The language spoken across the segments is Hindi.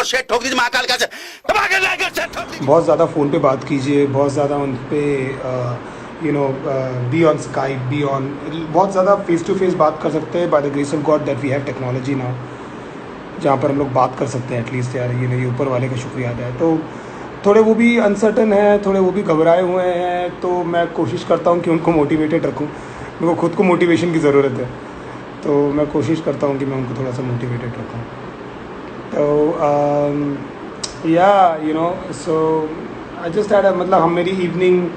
शेट ठोक दीजिए महाकाल का से धमाके लाकर शेट ठोक दीजिए। बहुत ज़्यादा फ़ोन पे बात कीजिए, बहुत ज़्यादा उन पे be on Skype, be on, बहुत ज़्यादा फेस टू फेस बात कर सकते हैं। By the grace of God that we have technology now, जहाँ पर हम लोग बात कर सकते हैं एटलीस्ट। यार ये ऊपर वाले का शुक्रिया अदा है। तो थोड़े वो भी अनसर्टन हैं, थोड़े वो भी घबराए हुए हैं, तो मैं कोशिश करता हूँ कि उनको मोटिवेटेड रखूँ। मेरे को खुद को मोटिवेशन की ज़रूरत है, तो मैं कोशिश करता हूँ कि मैं उनको थोड़ा सा मोटिवेटेड रखूँ। तो सो आई जस्ट हैड मतलब हम मेरी evening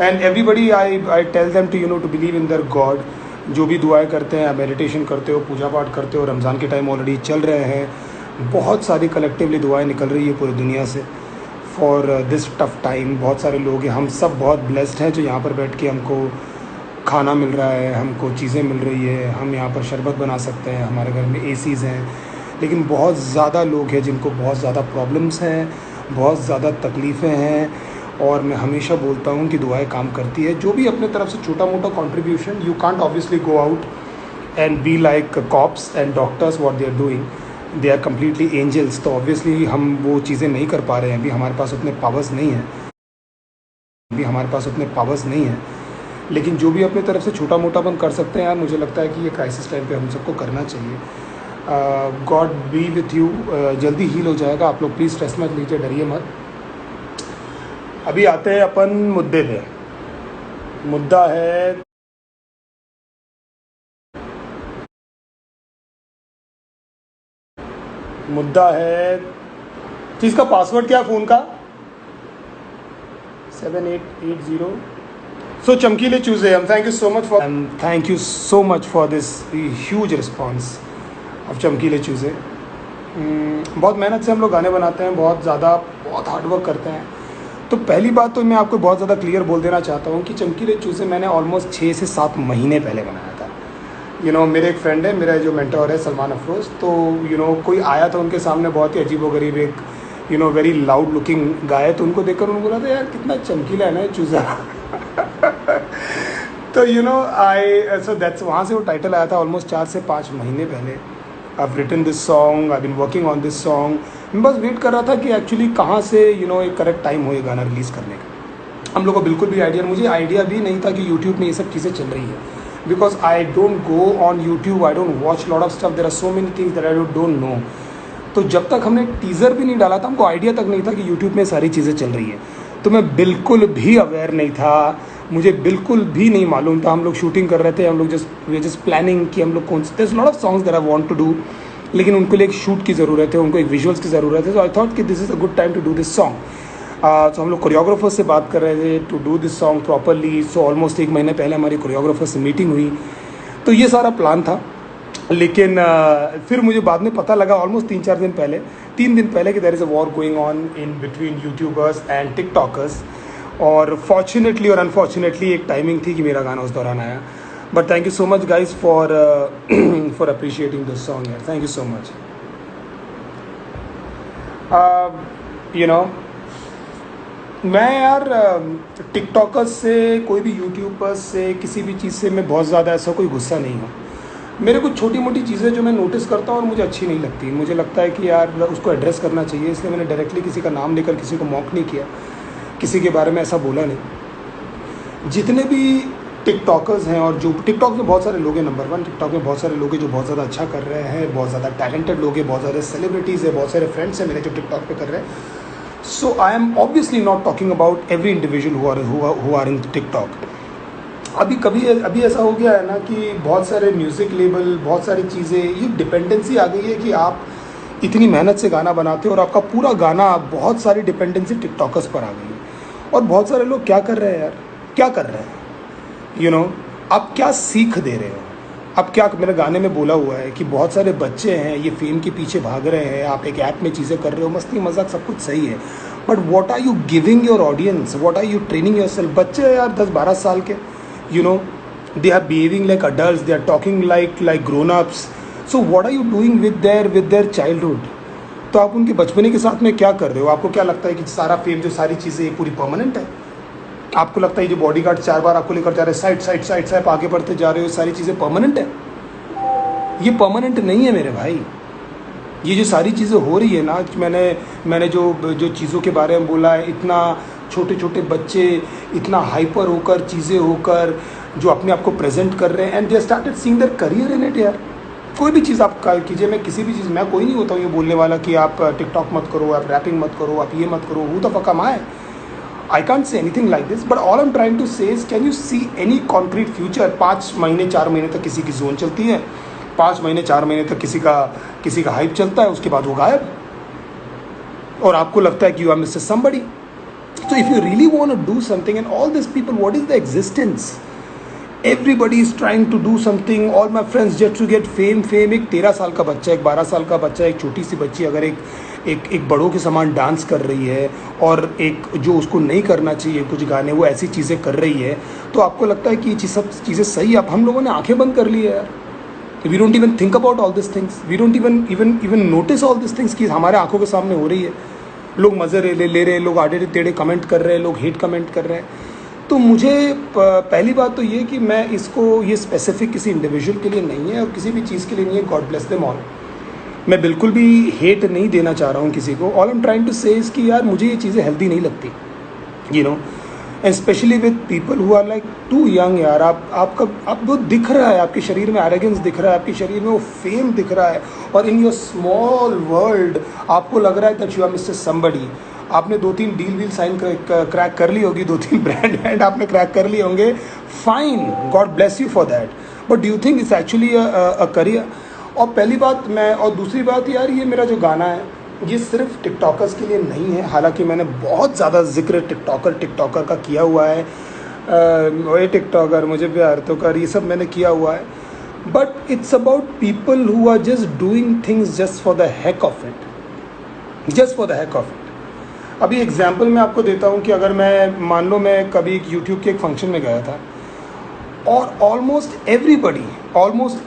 and everybody I tell them to to believe in their God. जो भी दुआएं करते हैं, मेडिटेशन करते हो, पूजा पाठ करते हो, रमज़ान के टाइम ऑलरेडी चल रहे हैं, बहुत सारी कलेक्टिवली दुआएं निकल रही है पूरी दुनिया से फॉर दिस टफ टाइम। बहुत सारे लोग हैं, हम सब बहुत ब्लेस्ड हैं जो यहाँ पर बैठ के हमको खाना मिल रहा है, हमको चीज़ें मिल रही है, हम यहाँ पर शरबत बना सकते हैं, हमारे घर में एसीज़ हैं। लेकिन बहुत ज़्यादा लोग हैं जिनको बहुत ज़्यादा प्रॉब्लम्स हैं, बहुत ज़्यादा तकलीफ़ें हैं। और मैं हमेशा बोलता हूँ कि दुआएं काम करती है। जो भी अपने तरफ से छोटा मोटा contribution, you can't obviously go out and be like cops and doctors what they are doing, they are completely angels. तो ऑब्वियसली हम वो चीज़ें नहीं कर पा रहे हैं, अभी हमारे पास उतने पावर्स नहीं हैं, लेकिन जो भी अपने तरफ से छोटा मोटा अपन कर सकते हैं यार, मुझे लगता है कि ये क्राइसिस टाइम पे हम सबको करना चाहिए। गॉड बी विथ यू, जल्दी हील हो जाएगा। आप लोग प्लीज़ स्ट्रेस मत लीजिए, डरिए मत। अभी आते हैं अपन मुद्दे पे। मुद्दा है चीज़ का पासवर्ड क्या है फ़ोन का? 7880। So चमकीले चूजे, thank you so much for this huge response of चमकीले चूजे। बहुत मेहनत से हम लोग गाने बनाते हैं, बहुत हार्ड वर्क करते हैं। तो पहली बात तो मैं आपको बहुत ज़्यादा क्लियर बोल देना चाहता हूँ कि चमकीले चूजे मैंने ऑलमोस्ट 6 से 7 महीने पहले बनाया था। मेरे एक फ्रेंड है, मेरा जो मेंटोर है सलमान अफरोज़, तो कोई आया था उनके सामने, बहुत ही अजीबोगरीब एक वेरी लाउड लुकिंग गाय, तो उनको देखकर उन्होंने बोला था यार कितना चमकीला है ना ये चूज़ा। तो सो दैट्स, वहाँ से वो टाइटल आया था ऑलमोस्ट 4 से 5 महीने पहले। I've written this song, I've been working on this song। मैं बस वेट कर रहा था कि एक्चुअली कहाँ से एक करेक्ट टाइम हो ये गाना रिलीज़ करने का। हम लोग को बिल्कुल भी आइडिया, मुझे आइडिया भी नहीं था कि यूट्यूब में ये सब चीज़ें चल रही है, because I don't go on YouTube, I don't watch lot of stuff, there are so many things that I don't know. तो जब तक हमने टीज़र भी नहीं डाला था, हमको आइडिया तक नहीं था कि यूट्यूब में सारी चीज़ें चल रही है। तो मैं बिल्कुल भी अवेयर नहीं था, मुझे बिल्कुल भी नहीं मालूम था। हम लोग शूटिंग कर रहे थे, हम लोग जस्ट प्लानिंग कि हम लोग कौन से, there is lot of songs that I want to do, लेकिन उनको लिए एक शूट की ज़रूरत है, उनको एक विजुअल्स की ज़रूरत है। तो आई थॉट कि this is a good time to do this song. तो हम लोग कोरियोग्राफर से बात कर रहे थे to do this song properly. So almost 1 महीने पहले हमारी कोरियोग्राफर से मीटिंग हुई, तो ये सारा प्लान था। लेकिन फिर मुझे बाद में पता लगा ऑलमोस्ट 3 दिन पहले कि there is a war going on in between YouTubers and TikTokers. और फॉर्चुनेटली और अनफॉर्चुनेटली एक टाइमिंग थी कि मेरा गाना उस दौरान आया। But thank you so much guys for appreciating this song यार, थैंक यू सो मच। मैं यार टिकटॉकर्स से, कोई भी यूट्यूबर्स से, किसी भी चीज़ से मैं बहुत ज़्यादा ऐसा कोई गुस्सा नहीं हूँ। मेरे कुछ छोटी मोटी चीज़ें जो मैं नोटिस करता हूँ और मुझे अच्छी नहीं लगती, मुझे लगता है कि यार उसको एड्रेस करना चाहिए, इसलिए मैंने डायरेक्टली किसी का नाम लेकर किसी को मॉक नहीं किया, किसी के बारे में ऐसा बोला नहीं। जितने भी टिकटॉकर्स हैं, और जो टिकटॉक में बहुत सारे लोग हैं, नंबर 1 टिकटॉक में बहुत सारे लोग हैं जो बहुत ज़्यादा अच्छा कर रहे हैं, बहुत ज़्यादा टैलेंटेड लोग हैं, बहुत सारे सेलिब्रिटीज़ हैं, बहुत सारे फ्रेंड्स हैं मेरे जो टिकटॉक पे कर रहे हैं। So I am obviously not talking about every individual who are in TikTok. अभी ऐसा हो गया है ना कि बहुत सारे म्यूज़िक लेबल, बहुत सारी चीज़ें, ये डिपेंडेंसी आ गई है कि आप इतनी मेहनत से गाना बनाते हो और आपका पूरा गाना, बहुत सारी डिपेंडेंसी टिकटॉकर्स पर आ गई है। और बहुत सारे लोग क्या कर रहे हैं यार, क्या कर रहे हैं, आप क्या सीख दे रहे हो? अब क्या मेरे गाने में बोला हुआ है कि बहुत सारे बच्चे हैं, ये फेम के पीछे भाग रहे हैं, आप एक ऐप में चीज़ें कर रहे हो, मस्ती मजाक सब कुछ सही है, but what are you giving your audience, what are you training yourself? बच्चे हैं यार 10-12 साल के, they are behaving like adults, they are talking like grown ups. So what are you doing with their childhood? तो आप उनके बचपने के साथ में क्या कर रहे हो? आपको क्या लगता है कि सारा फेम, जो सारी चीज़ें पूरी परमानेंट है? आपको लगता है जो बॉडीगार्ड 4 बार आपको लेकर जा रहे हैं, साइड आगे बढ़ते जा रहे हो, सारी चीज़ें परमानेंट है? ये परमानेंट नहीं है मेरे भाई, ये जो सारी चीज़ें हो रही है ना, मैंने जो जो चीज़ों के बारे में बोला है, इतना छोटे छोटे बच्चे इतना हाइपर होकर, चीज़ें होकर जो अपने आप को प्रेजेंट कर रहे हैं, and they started seeing their career in it. यार कोई भी चीज़ आप कीजिए, मैं किसी भी चीज़, मैं कोई नहीं होता हूँ ये बोलने वाला कि आप टिकटॉक मत करो, आप रैपिंग मत करो, आप ये मत करो, who the fuck am I can't say anything like this, but all I am trying to say is, can you see any concrete future? 5 महीने 4 महीने तक किसी की जोन चलती है, 5 महीने 4 महीने तक किसी का हाइप चलता है, उसके बाद वो गायब, और आपको लगता है कि you are mister somebody. So if you really want to do something, and all these people, what is the existence? Everybody is trying to do something. All my friends just to get fame. एक 13 साल का बच्चा, एक 12 साल का बच्चा, एक छोटी सी बच्ची अगर एक बड़ों के समान डांस कर रही है, और एक जो उसको नहीं करना चाहिए कुछ गाने, वो ऐसी चीज़ें कर रही है, तो आपको लगता है कि ये सब चीज़ें सही? आप हम लोगों ने आंखें बंद कर ली है यार। We don't even think about all this things, we don't even notice all this things कि हमारे आंखों के सामने हो रही है। लोग मज़े ले रहे हैं, लोग आड़े टेढ़े कमेंट कर रहे हैं, लोग हेट कमेंट कर रहे हैं। तो मुझे पहली बात तो ये कि मैं ये स्पेसिफिक किसी इंडिविजुअल के लिए नहीं है और किसी भी चीज़ के लिए नहीं है। God bless them all. मैं बिल्कुल भी हेट नहीं देना चाह रहा हूँ किसी को। All I am trying to say is कि यार मुझे ये चीज़ें हेल्दी नहीं लगती, you know, and specially with people who are like too young. यार आप वो दिख रहा है, आपके शरीर में एरोगेंस दिख रहा है, आपके शरीर में वो फेम दिख रहा है, और इन योर स्मॉल वर्ल्ड आपको लग रहा है that you are mister somebody. आपने 2-3 डील साइन क्रैक कर ली होगी, 2-3 ब्रांड आपने क्रैक कर लिए होंगे, fine, God bless you for that, but do you think it's actually a career? और पहली बात और दूसरी बात यार, ये मेरा जो गाना है ये सिर्फ टिकटॉकर्स के लिए नहीं है। हालांकि मैंने बहुत ज़्यादा जिक्र टिकटॉकर का किया हुआ है, ओए टिकटॉकर मुझे प्यार तो कर, ये सब मैंने किया हुआ है, but it's about people who are just doing things just for the heck of it, just for the heck of it. अभी एग्जाम्पल मैं आपको देता हूँ कि अगर मैं मान लो मैं कभी यूट्यूब के एक फंक्शन में गया था, और ऑलमोस्ट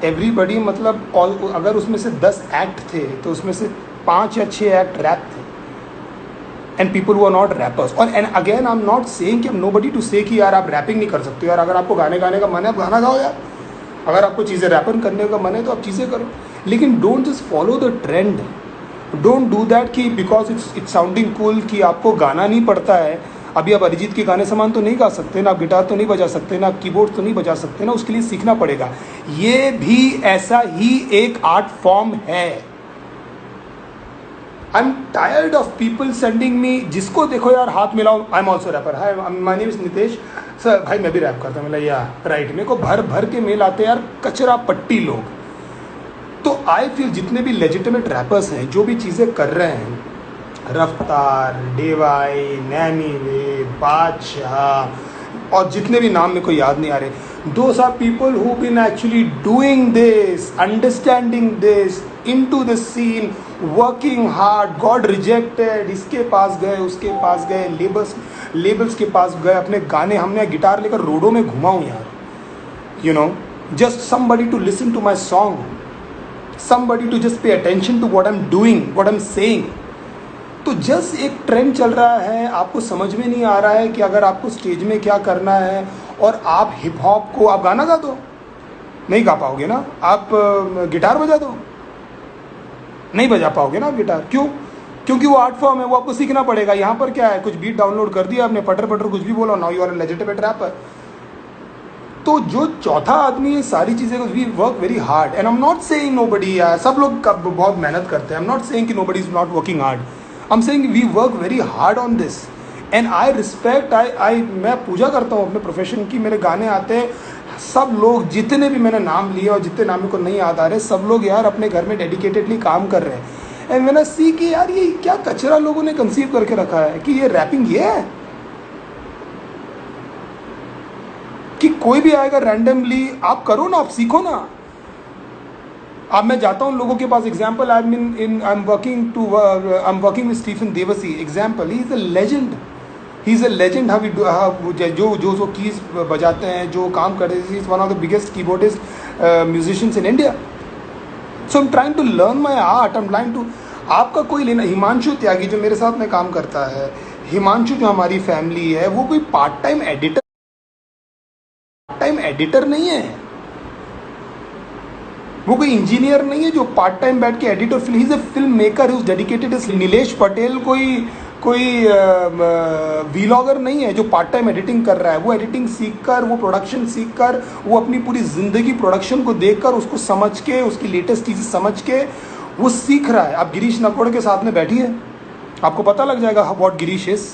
एवरीबडी मतलब अगर उसमें से 10 एक्ट थे तो उसमें से 5 या 6 एक्ट रैप थे, and people who are not rappers. और and again I am not saying कि नोबडी टू से कि यार आप रैपिंग नहीं कर सकते हो। यार अगर आपको गाने का मन है आप गाना गाओ यार, अगर आपको चीज़ें रैपर करने का मन है तो आप चीज़ें करो, लेकिन don't just follow the trend. Don't do that कि बिकॉज इट्स साउंडिंग कूल कि आपको गाना नहीं पड़ता है। अभी आप अरिजीत के गाने समान तो नहीं गा सकते ना, आप गिटार तो नहीं बजा सकते ना, आप कीबोर्ड तो नहीं बजा सकते ना, उसके लिए सीखना पड़ेगा। ये भी ऐसा ही एक आर्ट फॉर्म है। I am tired of people sending me, जिसको देखो यार हाथ मिलाओ, I am also rapper, hi my name is Nitesh sir, भाई मैं भी रैप करता हूँ, या राइट। मेरे को भर के मेल आते हैं यार, कचरा पट्टी लोग। तो आई फील जितने भी लेजिटिमेट रैपर्स हैं जो भी चीज़ें कर रहे हैं, रफ्तार, डेवाई, नैनी वे, बादशाह, और जितने भी नाम मेरे को याद नहीं आ रहे, those are people who've been actually doing this, understanding this, into the scene, working hard, got rejected, इसके पास गए, उसके पास गए, लेबल्स के पास गए, अपने गाने, हमने गिटार लेकर रोडों में घुमाऊँ यार, you know, just somebody to listen to my song, somebody to just pay attention to what I'm doing, what I'm saying। तो जस्ट एक ट्रेंड चल रहा है, आपको समझ में नहीं आ रहा है कि अगर आपको स्टेज में क्या करना है, और आप हिप हॉप को, आप गाना गा दो, नहीं गा पाओगे ना, आप गिटार बजा दो, नहीं बजा पाओगे ना आप गिटार। क्यों? क्योंकि वो आर्ट फॉर्म है, वो आपको सीखना पड़ेगा। यहाँ पर क्या है, कुछ बीट डाउनलोड कर दिया आपने, पटर कुछ भी बोला, now you are a legitimate rapper. तो जो चौथा आदमी है, सारी चीज़ें we work very hard, and I am not saying nobody, सब लोग बहुत मेहनत करते हैं, आई एम नॉट सेइंग कि nobody is not working hard, I am saying we work very hard on this, and I respect, मैं पूजा करता हूँ अपने प्रोफेशन की। मेरे गाने आते हैं, सब लोग जितने भी मैंने नाम लिए और जितने नाम को नहीं याद आ रहे, सब लोग यार अपने घर में डेडिकेटेडली काम कर रहे हैं, एंड मैंने सी कि यार ये क्या कचरा लोगों ने कंसीव करके रखा है कि ये रैपिंग ये है कि कोई भी आएगा रैंडमली, आप करो ना, आप सीखो ना। अब मैं जाता हूँ लोगों के पास, example I am working with Stephen Devassy, example, he is a legend, he is a legend. जो कीज बजाते हैं, जो काम करते हैं, is one of the biggest keyboardist musicians in India. So I am trying to learn my art, I am trying to, आपका कोई लेना, हिमांशु त्यागी जो मेरे साथ में काम करता है, हिमांशु जो हमारी फैमिली है, वो कोई पार्ट टाइम एडिटर नहीं है, वो कोई इंजीनियर नहीं है जो पार्ट टाइम बैठ के एडिट और film, he is a film maker who is dedicated. Nilesh Patel कोई वीलॉगर नहीं है जो पार्ट टाइम एडिटिंग कर रहा है। वो एडिटिंग सीख कर, वो प्रोडक्शन सीख कर, वो अपनी पूरी ज़िंदगी प्रोडक्शन को देख कर, उसको समझ के, उसकी लेटेस्ट चीज़ें समझ के वो सीख रहा है। आप गिरीश नकोड़ के साथ में बैठिए, आपको पता लग जाएगा व्हाट गिरीश इज।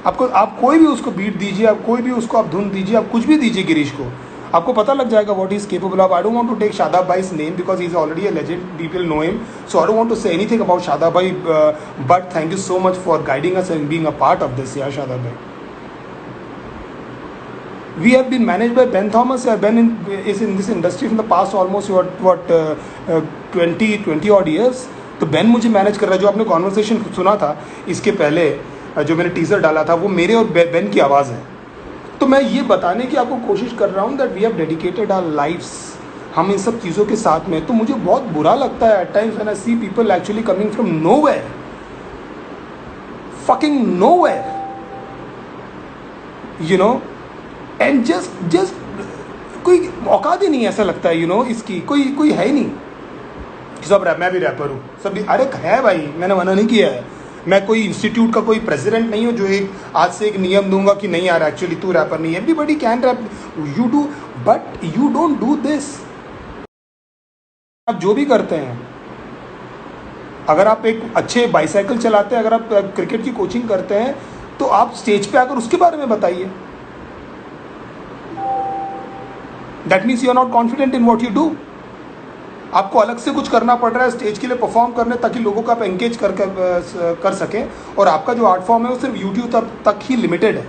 आप कोई भी उसको बीट दीजिए, आप कोई भी उसको आप धुन दीजिए, आप कुछ भी दीजिए गिरीश को, आपको पता लग जाएगा what is capable of. I don't want to take Shadab भाई's name because he is already a legend, people know him, so I don't want to say anything about Shadab भाई, but thank you so much for guiding us and being a part of this. यार शादाब भाई, we have been managed by Ben Thomas. Ben is in this industry from the past almost 20 odd years. तो Ben मुझे मैनेज कर रहा है। जो आपने कॉन्वर्सेशन सुना था इसके पहले, जो मैंने टीजर डाला था, वो मेरे और Ben की आवाज़ है। तो मैं ये बताने की आपको कोशिश कर रहा हूँ that we have dedicated our lifes, हम इन सब चीज़ों के साथ में। तो मुझे बहुत बुरा लगता है at times when I see people actually coming from nowhere, fucking nowhere, you know, and just कोई औकात ही नहीं, ऐसा लगता है, यू नो, इसकी कोई है ही नहीं। सब मैं भी रैपर हूँ, सब भी, अरे है भाई, मैंने मना नहीं किया है। मैं कोई इंस्टीट्यूट का कोई प्रेसिडेंट नहीं हूँ जो एक आज से एक नियम दूंगा कि नहीं यार एक्चुअली तू रैपर नहीं है। Everybody can rap, you do, but you don't do this. आप जो भी करते हैं, अगर आप एक अच्छे बाईसाइकिल चलाते हैं, अगर आप क्रिकेट की कोचिंग करते हैं, तो आप स्टेज पे आकर उसके बारे में बताइए। That means you are not confident in what you do. आपको अलग से कुछ करना पड़ रहा है स्टेज के लिए परफॉर्म करने, ताकि लोगों को आप एंगेज कर सकें, और आपका जो आर्ट फॉर्म है वो सिर्फ यूट्यूब तक ही लिमिटेड है।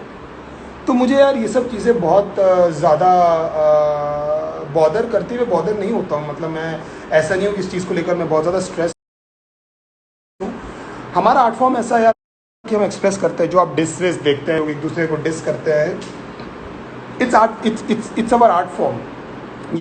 तो मुझे यार ये सब चीज़ें बहुत ज़्यादा बॉदर करती हुए बॉदर नहीं होता हूँ। मतलब मैं ऐसा नहीं हूँ कि इस चीज़ को लेकर मैं बहुत ज़्यादा स्ट्रेस हूँ। हमारा आर्ट फॉर्म ऐसा है यार कि हम एक्सप्रेस करते हैं, जो आप डिस देखते हैं, एक दूसरे को डिस करते हैं, इट्स आवर आर्ट फॉर्म।